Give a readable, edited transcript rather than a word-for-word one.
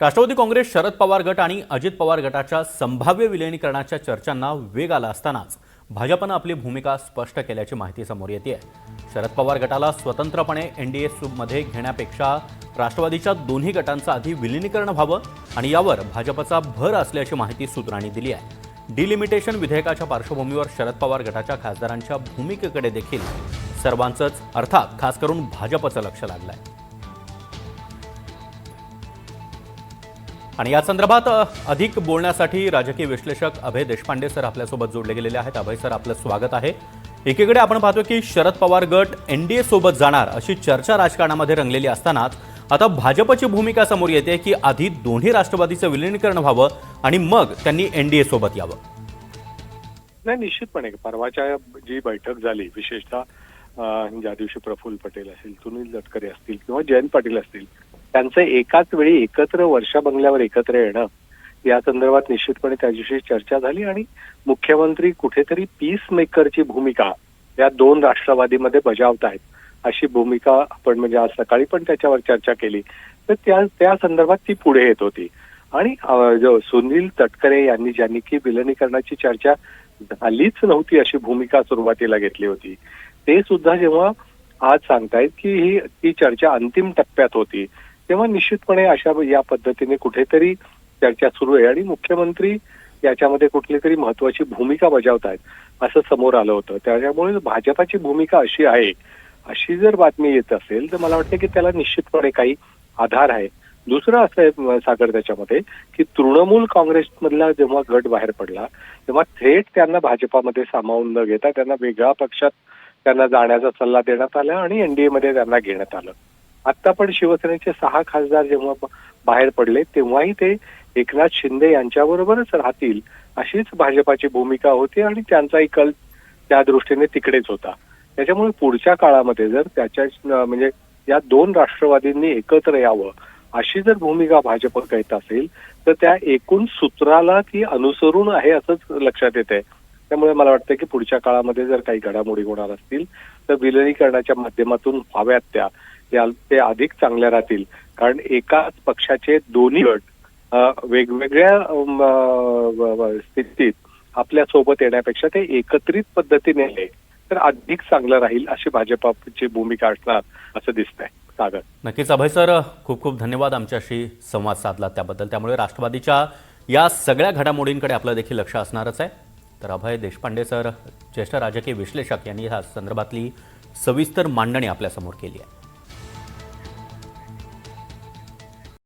राष्ट्रवादी काँग्रेस, शरद पवार गट आणि अजित पवार गटाच्या संभाव्य विलीनीकरणाच्या चर्चांना वेग आला असतानाच भाजपनं आपली भूमिका स्पष्ट केल्याची माहिती समोर येते. शरद पवार गटाला स्वतंत्रपणे एनडीए मध्ये घेण्यापेक्षा राष्ट्रवादीच्या दोन्ही गटांचं आधी विलीनीकरण व्हावं आणि यावर भाजपचा भर असल्याची माहिती सूत्रांनी दिली आहे. डिलिमिटेशन विधेयकाच्या पार्श्वभूमीवर शरद पवार गटाच्या खासदारांच्या भूमिकेकडे देखील सर्वांचंच अर्थात खास करून भाजपचं लक्ष लागलंय. आणि या संदर्भात अधिक बोलण्यासाठी राजकीय विश्लेषक अभय देशपांडे सर आपल्यासोबत जोडले गेलेले आहेत. अभय सर, आपलं स्वागत आहे. एकीकडे आपण पाहतो की शरद पवार गट एनडीए सोबत जाणार अशी चर्चा राजकारणामध्ये रंगलेली असतानाच आता भाजपची भूमिका समोर येते की आधी दोन्ही राष्ट्रवादीचं विलीनीकरण व्हावं आणि मग त्यांनी एनडीए सोबत यावं. नाही, निश्चितपणे परवाच्या जी बैठक झाली, विशेषतः ज्या दिवशी प्रफुल्ल पटेल असतील, सुनील तटकरे असतील किंवा जयंत पाटील असतील, त्यांचं एकाच वेळी एकत्र वर्षा बंगल्यावर एकत्र येणं या संदर्भात निश्चितपणे त्या दिवशी चर्चा झाली आणि मुख्यमंत्री कुठेतरी पीस मेकरची भूमिका या दोन राष्ट्रवादीमध्ये बजावत आहेत अशी भूमिका आपण म्हणजे आज सकाळी पण त्याच्यावर चर्चा केली. तर त्या संदर्भात ती पुढे येत होती आणि जो सुनील तटकरे यांनी ज्यांनी की विलिनीकरणाची चर्चा झालीच नव्हती अशी भूमिका सुरुवातीला घेतली होती, ते सुद्धा जेव्हा आज सांगतायत की ही चर्चा अंतिम टप्प्यात होती, तेव्हा निश्चितपणे अशा या पद्धतीने कुठेतरी चर्चा सुरू आहे आणि मुख्यमंत्री याच्यामध्ये कुठली तरी महत्वाची भूमिका बजावत आहेत असं समोर आलं होतं. त्याच्यामुळे भाजपाची भूमिका अशी आहे अशी जर बातमी येत असेल तर मला वाटतं की त्याला निश्चितपणे काही आधार आहे. दुसरं असं आहे सागर त्याच्यामध्ये की तृणमूल काँग्रेसमधला जेव्हा गट बाहेर पडला तेव्हा थेट त्यांना भाजपामध्ये सामावून न घेता त्यांना वेगळ्या पक्षात त्यांना जाण्याचा सल्ला देण्यात आला आणि एनडीए मध्ये त्यांना घेण्यात आलं. आता पण शिवसेनेचे 6 खासदार जेव्हा बाहेर पडले तेव्हाही ते एकनाथ शिंदे यांच्याबरोबरच राहतील अशीच भाजपाची भूमिका होती आणि त्यांचाही कल त्या दृष्टीने तिकडेच होता. त्याच्यामुळे पुढच्या काळामध्ये जर म्हणजे या दोन राष्ट्रवादींनी एकत्र यावं अशी जर भूमिका भाजप घेत असेल तर त्या एकूण सूत्राला ती अनुसरून आहे असंच लक्षात येत आहे. त्यामुळे मला वाटतं की पुढच्या काळामध्ये जर काही घडामोडी होणार असतील तर विलिनीकरणाच्या माध्यमातून व्हाव्यात ते अधिक चांगल्या राहतील. कारण एकाच पक्षाचे दोन्ही गट वेगवेगळ्या स्थितीत आपल्या सोबत येण्यापेक्षा ते एकत्रित पद्धतीने आले तर अधिक चांगलं राहील अशी भाजपची भूमिका असणार असं दिसतंय. सागर, नक्कीच अभय सर, खूप खूप धन्यवाद आमच्याशी संवाद साधला त्याबद्दल. त्यामुळे राष्ट्रवादीच्या या सगळ्या घडामोडींकडे आपलं देखील लक्ष असणारच आहे. तर अभय देशपांडे सर, ज्येष्ठ राजकीय विश्लेषक, यांनी या संदर्भातली सविस्तर मांडणी आपल्यासमोर केली आहे.